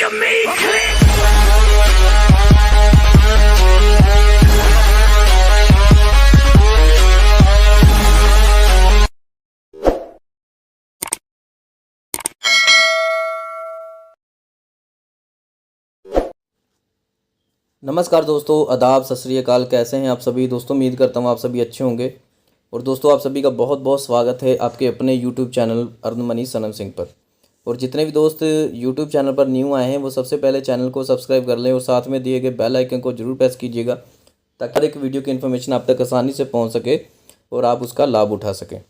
of me, click. नमस्कार दोस्तों, आदाब, सत श्री अकाल। कैसे हैं आप सभी दोस्तों? उम्मीद करता हूँ आप सभी अच्छे होंगे। और दोस्तों, आप सभी का बहुत बहुत स्वागत है आपके अपने यूट्यूब चैनल अर्न मनी सनम सिंह पर। और जितने भी दोस्त यूट्यूब चैनल पर न्यू आए हैं वो सबसे पहले चैनल को सब्सक्राइब कर लें और साथ में दिए गए बेल आइकन को जरूर प्रेस कीजिएगा ताकि हर एक वीडियो की इन्फॉर्मेशन आप तक आसानी से पहुँच सके और आप उसका लाभ उठा सकें।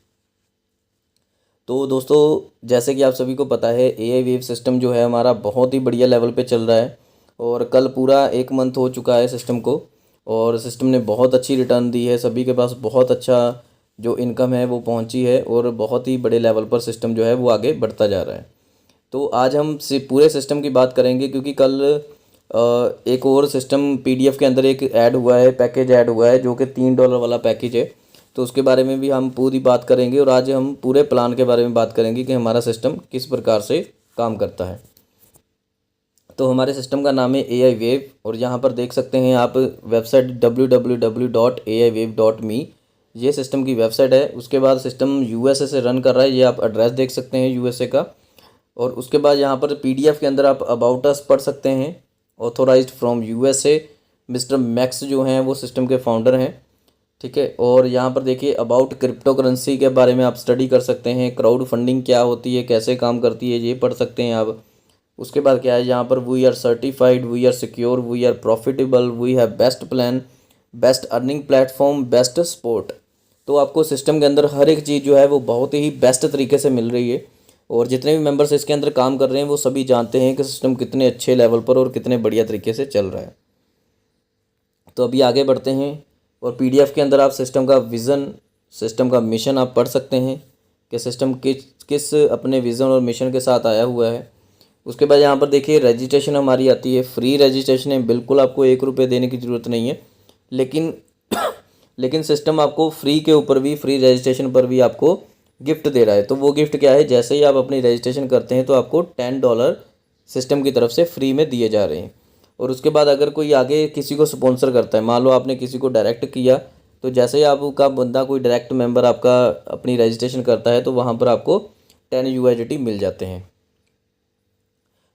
तो दोस्तों, जैसे कि आप सभी को पता है, AI वेव सिस्टम जो है हमारा बहुत ही बढ़िया लेवल पे चल रहा है। और कल पूरा 1 मंथ हो चुका है सिस्टम को, और सिस्टम ने बहुत अच्छी रिटर्न दी है। सभी के पास बहुत अच्छा जो इनकम है वो पहुंची है और बहुत ही बड़े लेवल पर सिस्टम जो है वो आगे बढ़ता जा रहा है। तो आज हम पूरे सिस्टम की बात करेंगे, क्योंकि कल एक और सिस्टम PDF के अंदर एक ऐड हुआ है, पैकेज ऐड हुआ है जो कि $3 वाला पैकेज है। तो उसके बारे में भी हम पूरी बात करेंगे और आज हम पूरे प्लान के बारे में बात करेंगे कि हमारा सिस्टम किस प्रकार से काम करता है। तो हमारे सिस्टम का नाम है AI वेव, और यहाँ पर देख सकते हैं आप वेबसाइट www.aiwave.me, ये सिस्टम की वेबसाइट है। उसके बाद सिस्टम USA से रन कर रहा है, ये आप एड्रेस देख सकते हैं USA का। और उसके बाद यहाँ पर PDF के अंदर आप अबाउट अस पढ़ सकते हैं। Authorized from USA, mister Max जो हैं वो सिस्टम के फाउंडर हैं, ठीक है। और यहाँ पर देखिए अबाउट क्रिप्टो करेंसी के बारे में आप स्टडी कर सकते हैं। क्राउड फंडिंग क्या होती है, कैसे काम करती है, ये पढ़ सकते हैं आप। उसके बाद क्या है, यहाँ पर we are certified, we are secure, we are profitable, we have best plan, best earning platform, best support. तो आपको सिस्टम के अंदर हर एक चीज़ जो है वो बहुत ही बेस्ट तरीके से मिल रही है। और जितने भी मेंबर्स इसके अंदर काम कर रहे हैं वो सभी जानते हैं कि सिस्टम कितने अच्छे लेवल पर और कितने बढ़िया तरीके से चल रहा है। तो अभी आगे बढ़ते हैं और PDF के अंदर आप सिस्टम का विज़न, सिस्टम का मिशन आप पढ़ सकते हैं कि सिस्टम किस अपने विज़न और मिशन के साथ आया हुआ है। उसके बाद यहाँ पर देखिए रजिस्ट्रेशन हमारी आती है, फ्री रजिस्ट्रेशन है, बिल्कुल आपको 1 रुपये देने की ज़रूरत नहीं है। लेकिन सिस्टम आपको फ्री के ऊपर भी, फ्री रजिस्ट्रेशन पर भी आपको गिफ्ट दे रहा है। तो वो गिफ्ट क्या है, जैसे ही आप अपनी रजिस्ट्रेशन करते हैं तो आपको $10 सिस्टम की तरफ से फ्री में दिए जा रहे हैं। और उसके बाद अगर कोई आगे किसी को स्पॉन्सर करता है, मान लो आपने किसी को डायरेक्ट किया, तो जैसे ही आपका बंदा कोई डायरेक्ट मेंबर आपका अपनी रजिस्ट्रेशन करता है तो वहाँ पर आपको 10 USDT मिल जाते हैं।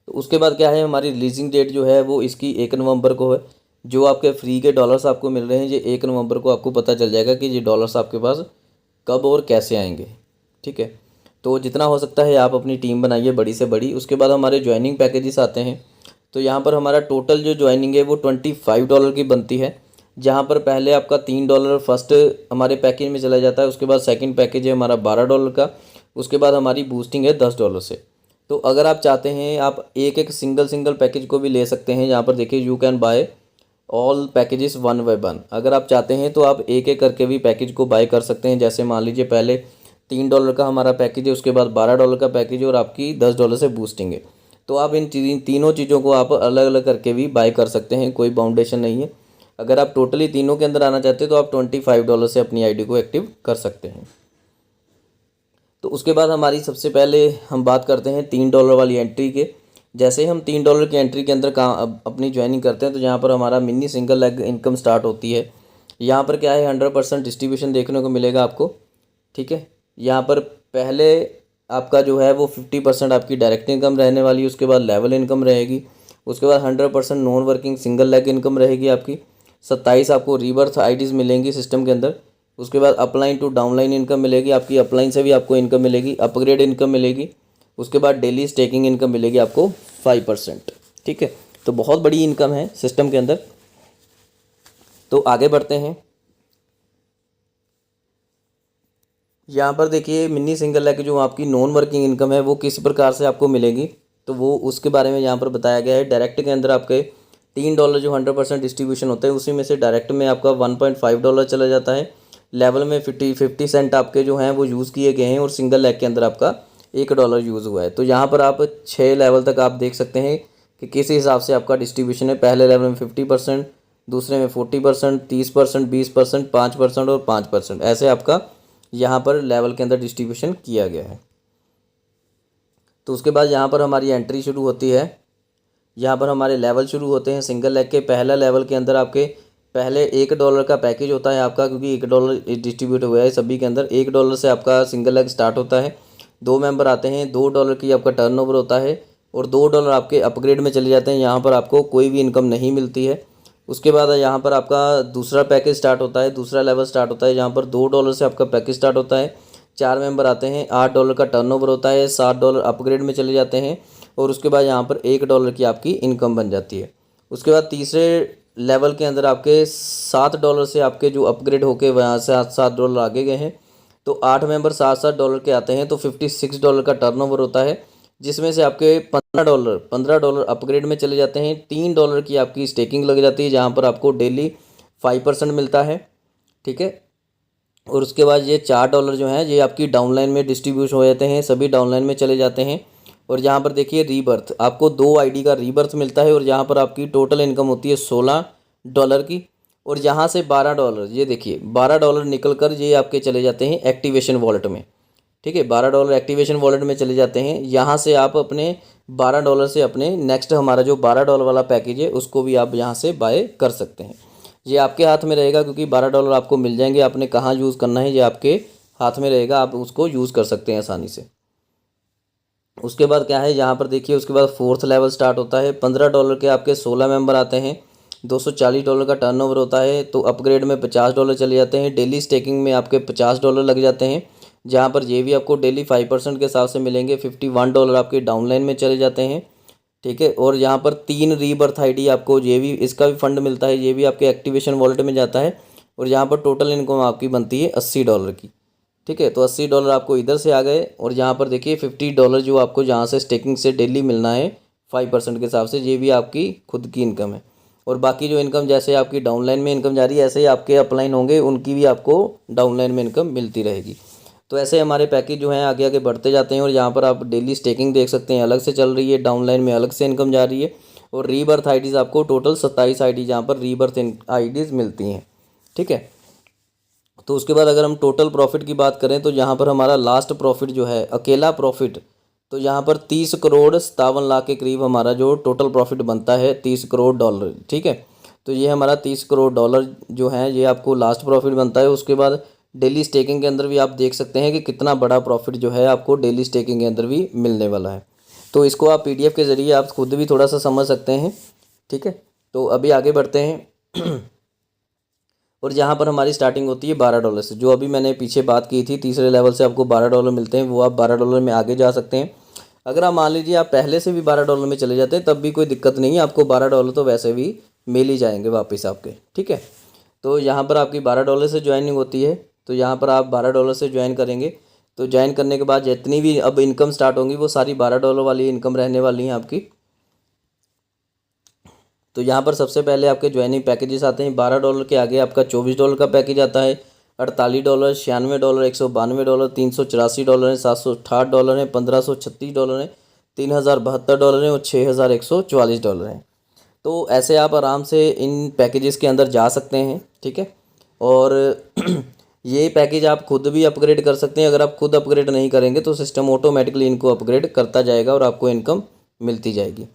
तो उसके बाद क्या है, हमारी रिलीजिंग डेट जो है वो इसकी 1 नवंबर को है। जो आपके फ्री के डॉलर्स आपको मिल रहे हैं, ये 1 नवंबर को आपको पता चल जाएगा कि ये डॉलर्स आपके पास कब और कैसे आएंगे, ठीक है। तो जितना हो सकता है आप अपनी टीम बनाइए बड़ी से बड़ी। उसके बाद हमारे ज्वाइनिंग पैकेजेस आते हैं। तो यहाँ पर हमारा टोटल जो ज्वाइनिंग है वो $25 की बनती है, जहाँ पर पहले आपका $3 फर्स्ट हमारे पैकेज में चला जाता है। उसके बाद सेकंड पैकेज है हमारा $12 का। उसके बाद हमारी बूस्टिंग है $10 से। तो अगर आप चाहते हैं आप एक एक सिंगल पैकेज को भी ले सकते हैं। यहाँ पर देखिए you can buy all packages 1 by 1। अगर आप चाहते हैं तो आप एक एक करके भी पैकेज को बाय कर सकते हैं। जैसे मान लीजिए पहले $3 का हमारा पैकेज है, उसके बाद $12 का पैकेज है और आपकी $10 से बूस्टिंग है। तो आप इन तीनों चीज़ों को आप अलग अलग करके भी बाय कर सकते हैं, कोई बाउंडेशन नहीं है। अगर आप टोटली तीनों के अंदर आना चाहते हैं तो आप $25 से अपनी ID को एक्टिव कर सकते हैं। तो उसके बाद हमारी सबसे पहले हम बात करते हैं $3 वाली एंट्री के। जैसे हम $3 की एंट्री के अंदर अपनी ज्वाइनिंग करते हैं तो यहाँ पर हमारा mini single leg income start होती है। यहाँ पर क्या है, 100% डिस्ट्रीब्यूशन देखने को मिलेगा आपको, ठीक है। यहाँ पर पहले आपका जो है वो 50% आपकी डायरेक्ट इनकम रहने वाली है। उसके बाद लेवल इनकम रहेगी। उसके बाद 100% non working single leg income रहेगी आपकी। 27 आपको रीबर्थ IDs मिलेंगी सिस्टम के अंदर। उसके बाद अपलाइन टू डाउनलाइन इनकम मिलेगी, आपकी अपलाइन से भी आपको इनकम मिलेगी, अपग्रेड इनकम मिलेगी। उसके बाद डेली स्टेकिंग इनकम मिलेगी आपको 5%, ठीक है। तो बहुत बड़ी इनकम है सिस्टम के अंदर। तो आगे बढ़ते हैं। यहाँ पर देखिए मिनी सिंगल लेग जो आपकी नॉन वर्किंग इनकम है वो किस प्रकार से आपको मिलेगी, तो वो उसके बारे में यहाँ पर बताया गया है। डायरेक्ट के अंदर आपके $3 जो 100% डिस्ट्रीब्यूशन होता है उसी में से डायरेक्ट में आपका $1.5 चला जाता है। लेवल में 50 सेंट आपके जो हैं वो यूज़ किए गए हैं और सिंगल लेग के अंदर आपका $1 यूज़ हुआ है। तो यहाँ पर आप 6 लेवल तक आप देख सकते हैं कि किस हिसाब से आपका डिस्ट्रीब्यूशन है। पहले लेवल में 50%, दूसरे में 40%, 30%, 20%, 5% और 5%, ऐसे आपका यहाँ पर लेवल के अंदर डिस्ट्रीब्यूशन किया गया है। तो उसके बाद यहाँ पर हमारी एंट्री शुरू होती है। यहाँ पर हमारे लेवल शुरू होते हैं सिंगल लेग के। पहला लेवल के अंदर आपके पहले $1 का पैकेज होता है आपका, क्योंकि $1 डिस्ट्रीब्यूट हुआ है सभी के अंदर। $1 से आपका सिंगल लेग स्टार्ट होता है। 2 मेंबर आते हैं, $2 की आपका टर्नओवर होता है और $2 आपके अपग्रेड में चले जाते हैं। यहाँ पर आपको कोई भी इनकम नहीं मिलती है। उसके बाद यहाँ पर आपका दूसरा पैकेज स्टार्ट होता है, दूसरा लेवल स्टार्ट होता है, जहाँ पर $2 से आपका पैकेज स्टार्ट होता है। 4 मेंबर आते हैं, $8 का टर्नओवर होता है, $7 अपग्रेड में चले जाते हैं और उसके बाद यहाँ पर $1 की आपकी इनकम बन जाती है। उसके बाद तीसरे लेवल के अंदर आपके $7 से आपके जो अपग्रेड होके वहाँ से $7 आगे गए हैं, तो 8 मेंबर $7 के आते हैं, तो $56 का टर्नओवर होता है, जिसमें से आपके $15 अपग्रेड में चले जाते हैं। $3 की आपकी स्टेकिंग लग जाती है, जहाँ पर आपको डेली 5% मिलता है, ठीक है। और उसके बाद ये $4 जो हैं ये आपकी डाउनलाइन में डिस्ट्रीब्यूट हो जाते हैं, सभी डाउनलाइन में चले जाते हैं। और यहाँ पर देखिए रीबर्थ, आपको 2 आईडी का रीबर्थ मिलता है और यहाँ पर आपकी टोटल इनकम होती है $16 की। और यहाँ से $12, ये देखिए $12 निकल कर ये आपके चले जाते हैं एक्टिवेशन वॉलेट में, ठीक है। $12 एक्टिवेशन वॉलेट में चले जाते हैं। यहाँ से आप अपने $12 से अपने नेक्स्ट हमारा जो $12 वाला पैकेज है उसको भी आप यहाँ से बाय कर सकते हैं। ये आपके हाथ में रहेगा, क्योंकि $12 आपको मिल जाएंगे। आपने कहाँ यूज़ करना है ये आपके हाथ में रहेगा, आप उसको यूज़ कर सकते हैं आसानी से। उसके बाद क्या है, यहाँ पर देखिए उसके बाद 4th लेवल स्टार्ट होता है। $15 के आपके 16 मेंबर आते हैं, $240 का टर्नओवर होता है, तो अपग्रेड में $50 चले जाते हैं। डेली स्टेकिंग में आपके $50 लग जाते हैं, जहाँ पर ये भी आपको डेली 5% के हिसाब से मिलेंगे। $51 आपके डाउनलाइन में चले जाते हैं, ठीक है। और यहाँ पर 3 रीबर्थ आईडी आपको ये भी, इसका भी फंड मिलता है, ये भी आपके एक्टिवेशन वॉलेट में जाता है। और यहाँ पर टोटल इनकम आपकी बनती है $80 की, ठीक है। तो $80 आपको इधर से आ गए। और यहाँ पर देखिए $50 जो आपको जहाँ से स्टेकिंग से डेली मिलना है 5% के हिसाब से, ये भी आपकी खुद की इनकम है। और बाकी जो इनकम जैसे आपकी डाउनलाइन में इनकम जा रही है, ऐसे ही आपके अपलाइन होंगे, उनकी भी आपको डाउनलाइन में इनकम मिलती रहेगी। तो ऐसे हमारे पैकेज जो हैं आगे आगे बढ़ते जाते हैं। और यहाँ पर आप डेली स्टेकिंग देख सकते हैं अलग से चल रही है, डाउनलाइन में अलग से इनकम जा रही है। और रीबर्थ आईडीज़ आपको टोटल 27 आईडी जहाँ पर रीबर्थ आईडीज़ मिलती हैं, ठीक है। तो उसके बाद अगर हम टोटल प्रॉफिट की बात करें, तो यहाँ पर हमारा लास्ट प्रॉफिट जो है अकेला प्रॉफिट, तो यहाँ पर 30,57,00,000 के करीब हमारा जो टोटल प्रॉफिट बनता है, $30 करोड़, ठीक है। तो ये हमारा $30 करोड़ जो है ये आपको लास्ट प्रॉफिट बनता है। उसके बाद डेली स्टेकिंग के अंदर भी आप देख सकते हैं कि कितना बड़ा प्रॉफिट जो है आपको डेली स्टेकिंग के अंदर भी मिलने वाला है। तो इसको आप PDF के ज़रिए आप खुद भी थोड़ा सा समझ सकते हैं, ठीक है। तो अभी आगे बढ़ते हैं। और यहाँ पर हमारी स्टार्टिंग होती है $12 से। जो अभी मैंने पीछे बात की थी, तीसरे लेवल से आपको $12 मिलते हैं, वो आप $12 में आगे जा सकते हैं। अगर आप मान लीजिए आप पहले से भी $12 में चले जाते हैं, तब भी कोई दिक्कत नहीं है, आपको $12 तो वैसे भी मिल ही जाएंगे वापस आपके, ठीक है। तो यहाँ पर आपकी $12 से ज्वाइनिंग होती है, तो यहाँ पर आप $12 से ज्वाइन करेंगे। तो ज्वाइन करने के बाद जितनी भी अब इनकम स्टार्ट होंगी वो सारी $12 वाली इनकम रहने वाली हैं आपकी। तो यहाँ पर सबसे पहले आपके ज्वाइनिंग पैकेजेस आते हैं। $12 के आगे आपका $24 का पैकेज आता है, $48, $96, $192, $384 है, $768 है, $1536 है, $3072 है और $6144 है। तो ऐसे आप आराम से इन पैकेजेस के अंदर जा सकते हैं, ठीक है। और ये पैकेज आप खुद भी अपग्रेड कर सकते हैं। अगर आप खुद अपग्रेड नहीं करेंगे तो सिस्टम ऑटोमेटिकली इनको अपग्रेड करता जाएगा और आपको इनकम मिलती जाएगी।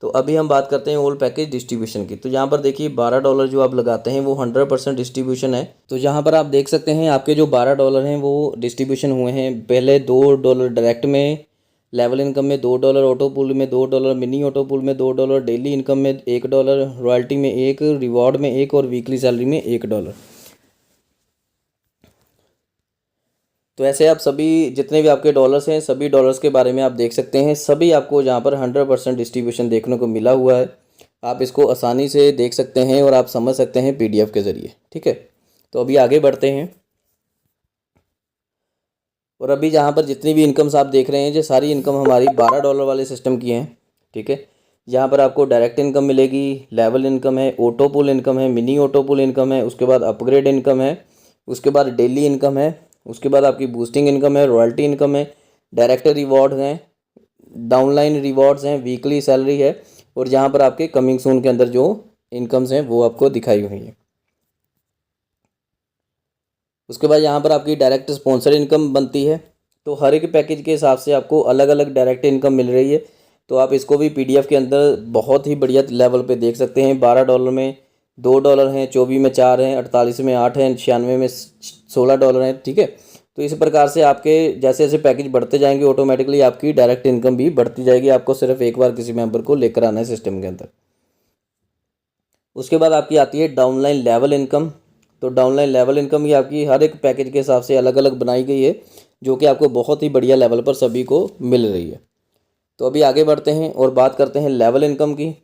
तो अभी हम बात करते हैं ओल्ड पैकेज डिस्ट्रीब्यूशन की। तो यहाँ पर देखिए $12 जो आप लगाते हैं वो 100% डिस्ट्रीब्यूशन है। तो यहाँ पर आप देख सकते हैं आपके जो $12 हैं वो डिस्ट्रीब्यूशन हुए हैं। पहले $2 डायरेक्ट में, लेवल इनकम में $2, ऑटो पुल में $2, मिनी ऑटो पुल में $2, डेली इनकम में $1, रॉयल्टी में $1, रिवॉर्ड में $1 और वीकली सैलरी में $1। तो ऐसे आप सभी जितने भी आपके डॉलर्स हैं सभी डॉलर्स के बारे में आप देख सकते हैं। सभी आपको जहाँ पर 100% डिस्ट्रीब्यूशन देखने को मिला हुआ है। आप इसको आसानी से देख सकते हैं और आप समझ सकते हैं PDF के ज़रिए, ठीक है। तो अभी आगे बढ़ते हैं। और अभी जहाँ पर जितनी भी इनकम्स आप देख रहे हैं, ये सारी इनकम हमारी $12 वाले सिस्टम की हैं, ठीक है। यहाँ पर आपको डायरेक्ट इनकम मिलेगी, लेवल इनकम है, ऑटो पुल इनकम है, मिनी ऑटो पुल इनकम है, उसके बाद अपग्रेड इनकम है, उसके बाद डेली इनकम है, उसके बाद आपकी बूस्टिंग इनकम है, रॉयल्टी इनकम है, डायरेक्ट रिवॉर्ड हैं, डाउनलाइन रिवॉर्ड्स हैं, वीकली सैलरी है। और यहाँ पर आपके कमिंग सून के अंदर जो इनकम्स हैं वो आपको दिखाई हुई हैं। उसके बाद यहाँ पर आपकी डायरेक्ट स्पॉन्सर इनकम बनती है। तो हर एक पैकेज के हिसाब से आपको अलग अलग डायरेक्ट इनकम मिल रही है। तो आप इसको भी पीडीएफ के अंदर बहुत ही बढ़िया लेवल पे देख सकते हैं। $12 में $2 हैं, 24 में 4 हैं, 48 में 8 हैं, 96 में $16 हैं। ठीक है, तो इस प्रकार से आपके जैसे जैसे पैकेज बढ़ते जाएंगे ऑटोमेटिकली आपकी डायरेक्ट इनकम भी बढ़ती जाएगी। आपको सिर्फ एक बार किसी मेंबर को लेकर आना है सिस्टम के अंदर। उसके बाद आपकी आती है डाउनलाइन लेवल इनकम। तो डाउनलाइन लेवल इनकम ये आपकी हर एक पैकेज के हिसाब से अलग अलग बनाई गई है, जो कि आपको बहुत ही बढ़िया लेवल पर सभी को मिल रही है। तो अभी आगे बढ़ते हैं और बात करते हैं लेवल इनकम की।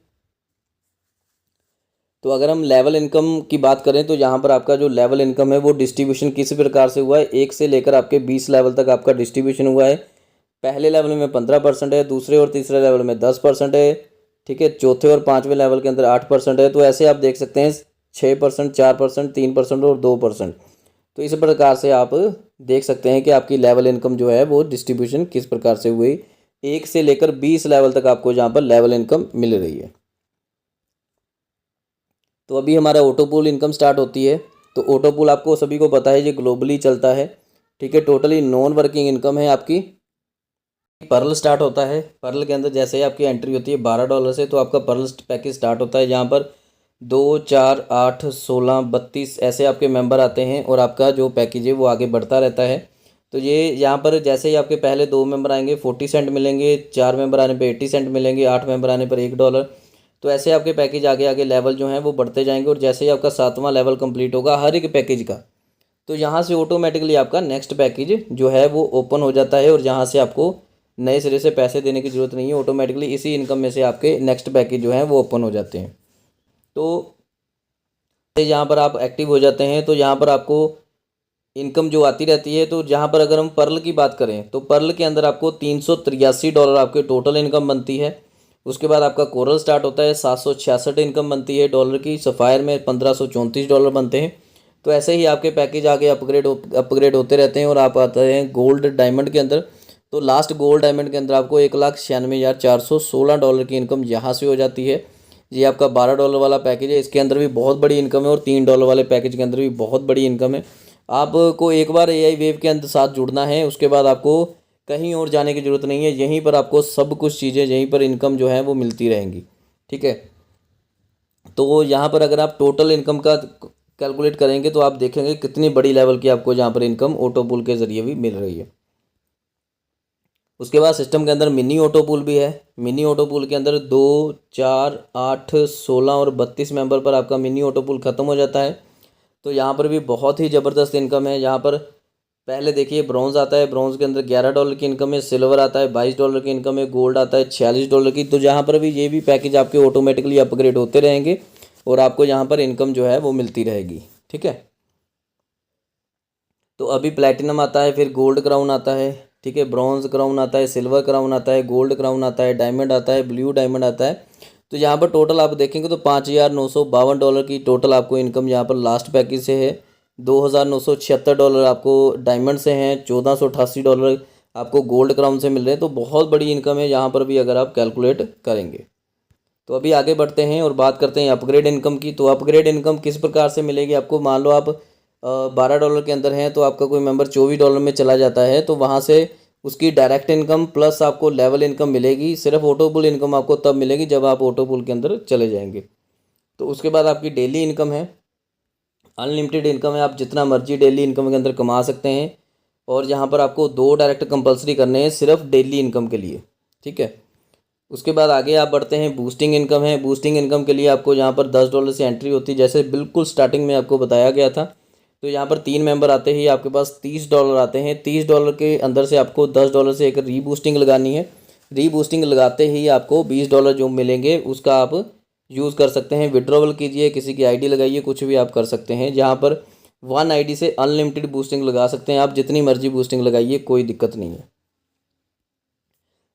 तो अगर हम लेवल इनकम की बात करें तो यहाँ पर आपका जो लेवल इनकम है वो डिस्ट्रीब्यूशन किस प्रकार से हुआ है, 1 से लेकर आपके 20 लेवल तक आपका डिस्ट्रीब्यूशन हुआ है। पहले लेवल में 15% है, दूसरे और तीसरे लेवल में 10% है। ठीक है, चौथे और पाँचवें लेवल के अंदर 8% है। तो ऐसे आप देख सकते हैं 6%, 4%, 3% और 2%। तो इस प्रकार से आप देख सकते हैं कि आपकी लेवल इनकम जो है वो डिस्ट्रीब्यूशन किस प्रकार से हुई। 1 से लेकर 20 लेवल तक आपको यहाँ पर लेवल इनकम मिल रही है। तो अभी हमारा ऑटोपूल इनकम स्टार्ट होती है। तो ऑटोपूल आपको सभी को पता है ये ग्लोबली चलता है। ठीक है, टोटली नॉन वर्किंग इनकम है आपकी। पर्ल स्टार्ट होता है, पर्ल के अंदर जैसे ही आपकी एंट्री होती है $12 से, तो आपका पर्ल पैकेज स्टार्ट होता है। जहाँ पर 2, 4, 8, 16, 32 ऐसे आपके मेंबर आते हैं और आपका जो पैकेज है वो आगे बढ़ता रहता है। तो ये यहाँ पर जैसे ही आपके पहले 2 मेंबर आएंगे 40 सेंट मिलेंगे, 4 मेंबर आने पर 80 सेंट मिलेंगे, 8 मेंबर आने पर $1। तो ऐसे आपके पैकेज आगे आगे लेवल जो हैं वो बढ़ते जाएंगे। और जैसे ही आपका 7वां लेवल कंप्लीट होगा हर एक पैकेज का, तो यहाँ से ऑटोमेटिकली आपका नेक्स्ट पैकेज जो है वो ओपन हो जाता है और जहाँ से आपको नए सिरे से पैसे देने की ज़रूरत नहीं है। ऑटोमेटिकली इसी इनकम में से आपके नेक्स्ट पैकेज जो हैं वो ओपन हो जाते हैं। तो यहाँ पर आप एक्टिव हो जाते हैं तो यहाँ पर आपको इनकम जो आती रहती है। तो जहाँ पर अगर हम पर्ल की बात करें तो पर्ल के अंदर आपको $383 आपके टोटल इनकम बनती है। उसके बाद आपका कोरल स्टार्ट होता है, 766 इनकम बनती है डॉलर की। सफ़ायर में $1534 बनते हैं। तो ऐसे ही आपके पैकेज आगे अपग्रेड होते रहते हैं और आप आते हैं गोल्ड डायमंड के अंदर। तो लास्ट गोल्ड डायमंड के अंदर आपको $1,96,416 की इनकम यहाँ से हो जाती है। ये आपका $12 वाला पैकेज है, इसके अंदर भी बहुत बड़ी इनकम है और $3 वाले पैकेज के अंदर भी बहुत बड़ी इनकम है। आपको एक बार एआई वेव के अंदर साथ जुड़ना है, उसके बाद आपको कहीं और जाने की ज़रूरत नहीं है। यहीं पर आपको सब कुछ चीज़ें, यहीं पर इनकम जो है वो मिलती रहेंगी। ठीक है, तो यहाँ पर अगर आप टोटल इनकम का कैलकुलेट करेंगे तो आप देखेंगे कितनी बड़ी लेवल की आपको यहाँ पर इनकम ऑटोपूल के ज़रिए भी मिल रही है। उसके बाद सिस्टम के अंदर मिनी ऑटोपूल भी है। मिनी ऑटोपूल के अंदर 2, 4, 8, 16 और 32 मेंबर पर आपका मिनी ऑटोपूल ख़त्म हो जाता है। तो यहाँ पर भी बहुत ही ज़बरदस्त इनकम है। यहाँ पर पहले देखिए ब्रॉन्ज आता है, ब्रॉन्ज के अंदर $11 की इनकम है। सिल्वर आता है, $22 की इनकम है। गोल्ड आता है $46 की। तो जहाँ पर भी ये भी पैकेज आपके ऑटोमेटिकली अपग्रेड होते रहेंगे और आपको यहाँ पर इनकम जो है वो मिलती रहेगी। ठीक है, तो अभी प्लैटिनम आता है, फिर गोल्ड क्राउन आता है। ठीक है, ब्रॉन्ज क्राउन आता है, सिल्वर क्राउन आता है, गोल्ड क्राउन आता है, डायमंड आता है, ब्लू डायमंड आता है। तो यहाँ पर टोटल आप देखेंगे तो $5,952 की टोटल आपको इनकम यहाँ पर लास्ट पैकेज से है। $2,976 आपको डायमंड से हैं, $1,488 आपको गोल्ड क्राउन से मिल रहे हैं। तो बहुत बड़ी इनकम है यहाँ पर भी अगर आप कैलकुलेट करेंगे। तो अभी आगे बढ़ते हैं और बात करते हैं अपग्रेड इनकम की। तो अपग्रेड इनकम किस प्रकार से मिलेगी आपको, मान लो आप $12 के अंदर हैं तो आपका कोई मेंबर $24 में चला जाता है, तो वहाँ से उसकी डायरेक्ट इनकम प्लस आपको लेवल इनकम मिलेगी। सिर्फ ऑटोपूल इनकम आपको तब मिलेगी जब आप ऑटोपूल के अंदर चले जाएंगे। तो उसके बाद आपकी डेली इनकम है, अनलिमिटेड इनकम है। आप जितना मर्जी डेली इनकम के अंदर कमा सकते हैं। और यहाँ पर आपको 2 डायरेक्ट कंपलसरी करने हैं सिर्फ डेली इनकम के लिए। ठीक है, उसके बाद आगे आप बढ़ते हैं, बूस्टिंग इनकम है। बूस्टिंग इनकम के लिए आपको यहाँ पर $10 से एंट्री होती है, जैसे बिल्कुल स्टार्टिंग में आपको बताया गया था। तो यहाँ पर 3 मेंबर आते ही आपके पास $30 आते हैं। $30 के अंदर से आपको $10 से एक रीबूस्टिंग लगानी है। रीबूस्टिंग लगाते ही आपको $20 जो मिलेंगे उसका आप यूज़ कर सकते हैं। विड्रॉवल कीजिए, किसी की आईडी लगाइए, कुछ भी आप कर सकते हैं। जहाँ पर 1 आईडी से अनलिमिटेड बूस्टिंग लगा सकते हैं आप, जितनी मर्जी बूस्टिंग लगाइए, कोई दिक्कत नहीं है।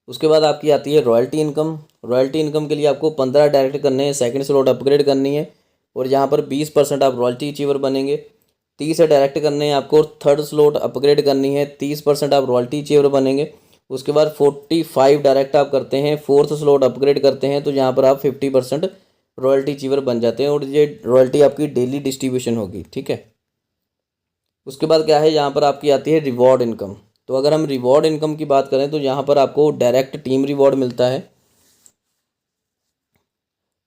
उसके बाद आपकी आती है रॉयल्टी इनकम। रॉयल्टी इनकम के लिए आपको 15 डायरेक्ट करने हैं, सेकंड स्लॉट अपग्रेड करनी है और यहाँ पर 20% आप रॉयल्टी अचीवर बनेंगे। 30 डायरेक्ट करने हैं आपको, थर्ड स्लॉट अपग्रेड करनी है, 30% आप रॉयल्टी अचीवर बनेंगे। उसके बाद 45 डायरेक्ट आप करते हैं, फोर्थ स्लॉट अपग्रेड करते हैं, तो यहाँ पर आप 50% रॉयल्टी अचीवर बन जाते हैं और ये रॉयल्टी आपकी डेली डिस्ट्रीब्यूशन होगी। ठीक है, उसके बाद क्या है, यहाँ पर आपकी आती है रिवॉर्ड इनकम। तो अगर हम रिवॉर्ड इनकम की बात करें तो यहाँ पर आपको डायरेक्ट टीम रिवॉर्ड मिलता है।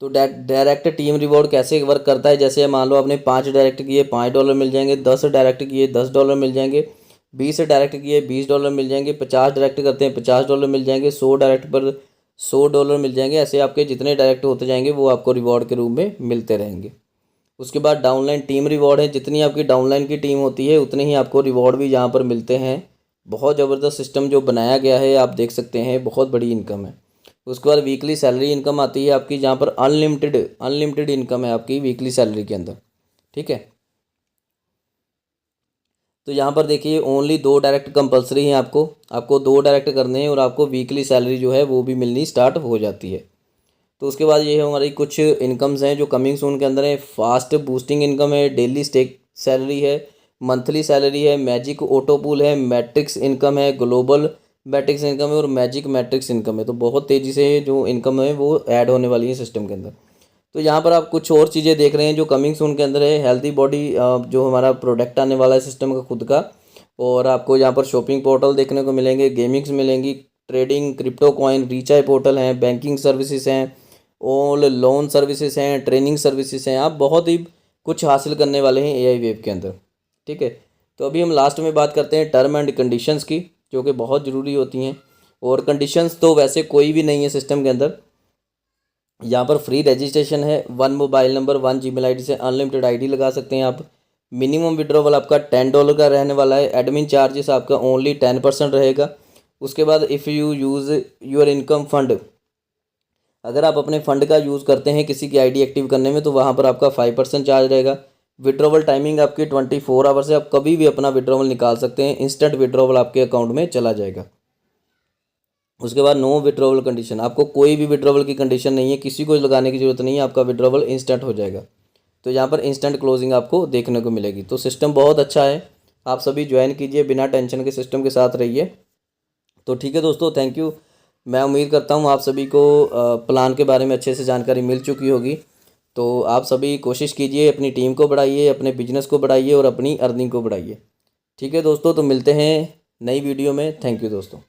तो डायरेक्ट टीम रिवॉर्ड कैसे वर्क करता है, जैसे मान लो आपने 5 डायरेक्ट किए $5 मिल जाएंगे, 10 डायरेक्ट किए $10 मिल जाएंगे, 20 डायरेक्ट किए $20 मिल जाएंगे, 50 डायरेक्ट करते हैं $50 मिल जाएंगे, 100 डायरेक्ट पर $100 मिल जाएंगे। ऐसे आपके जितने डायरेक्ट होते जाएंगे वो आपको रिवॉर्ड के रूप में मिलते रहेंगे। उसके बाद डाउनलाइन टीम रिवॉर्ड है, जितनी आपकी डाउनलाइन की टीम होती है उतने ही आपको रिवॉर्ड भी यहाँ पर मिलते हैं। बहुत ज़बरदस्त सिस्टम जो बनाया गया है, आप देख सकते हैं, बहुत बड़ी इनकम है। उसके बाद वीकली सैलरी इनकम आती है आपकी, जहाँ पर अनलिमिटेड इनकम है आपकी वीकली सैलरी के अंदर। ठीक है, तो यहाँ पर देखिए ओनली 2 डायरेक्ट कंपलसरी हैं, आपको 2 डायरेक्ट करने हैं और आपको वीकली सैलरी जो है वो भी मिलनी स्टार्ट हो जाती है। तो उसके बाद ये हमारी कुछ इनकम्स हैं जो कमिंग सून के अंदर है। फास्ट बूस्टिंग इनकम है, डेली स्टेक सैलरी है, मंथली सैलरी है, मैजिक ऑटो पूल है, मैट्रिक्स इनकम है, ग्लोबल मैट्रिक्स इनकम है और मैजिक मैट्रिक्स इनकम है। तो बहुत तेज़ी से जो इनकम है वो ऐड होने वाली है सिस्टम के अंदर। तो यहाँ पर आप कुछ और चीज़ें देख रहे हैं जो कमिंग सून के अंदर है। हेल्दी बॉडी जो हमारा प्रोडक्ट आने वाला है सिस्टम का खुद का, और आपको यहाँ पर शॉपिंग पोर्टल देखने को मिलेंगे, गेमिंग्स मिलेंगी, trading, crypto coin, recharge portal हैं, बैंकिंग सर्विसेज हैं, ऑल लोन सर्विसेज हैं, ट्रेनिंग सर्विसेज हैं। आप बहुत ही कुछ हासिल करने वाले हैं एआई वेव के अंदर। ठीक है, तो अभी हम लास्ट में बात करते हैं टर्म एंड कंडीशंस की, जो कि बहुत ज़रूरी होती हैं। और कंडीशंस तो वैसे कोई भी नहीं है सिस्टम के अंदर। यहाँ पर फ्री रजिस्ट्रेशन है, 1 मोबाइल नंबर 1 जीमेल आईडी से अनलिमिटेड आईडी लगा सकते हैं आप। मिनिमम विड्रॉवल आपका $10 का रहने वाला है। एडमिन चार्जेस आपका ओनली 10% रहेगा। उसके बाद if you use your income fund, अगर आप अपने फ़ंड का यूज़ करते हैं किसी की आईडी एक्टिव करने में, तो वहाँ पर आपका 5% चार्ज रहेगा। विड्रॉवल टाइमिंग आपकी 24 आवर्स है, आप कभी भी अपना विड्रॉवल निकाल सकते हैं, इंस्टेंट विड्रॉवल आपके अकाउंट में चला जाएगा। उसके बाद नो विड्रॉवल कंडीशन, आपको कोई भी विड्रॉवल की कंडीशन नहीं है, किसी को लगाने की ज़रूरत नहीं है, आपका विड्रॉवल इंस्टेंट हो जाएगा। तो यहाँ पर इंस्टेंट क्लोजिंग आपको देखने को मिलेगी। तो सिस्टम बहुत अच्छा है, आप सभी ज्वाइन कीजिए, बिना टेंशन के सिस्टम के साथ रहिए। तो ठीक है दोस्तों, थैंक यू। मैं उम्मीद करता हूँ आप सभी को प्लान के बारे में अच्छे से जानकारी मिल चुकी होगी। तो आप सभी कोशिश कीजिए, अपनी टीम को बढ़ाइए, अपने बिजनेस को बढ़ाइए और अपनी अर्निंग को बढ़ाइए। ठीक है दोस्तों, तो मिलते हैं नई वीडियो में। थैंक यू दोस्तों।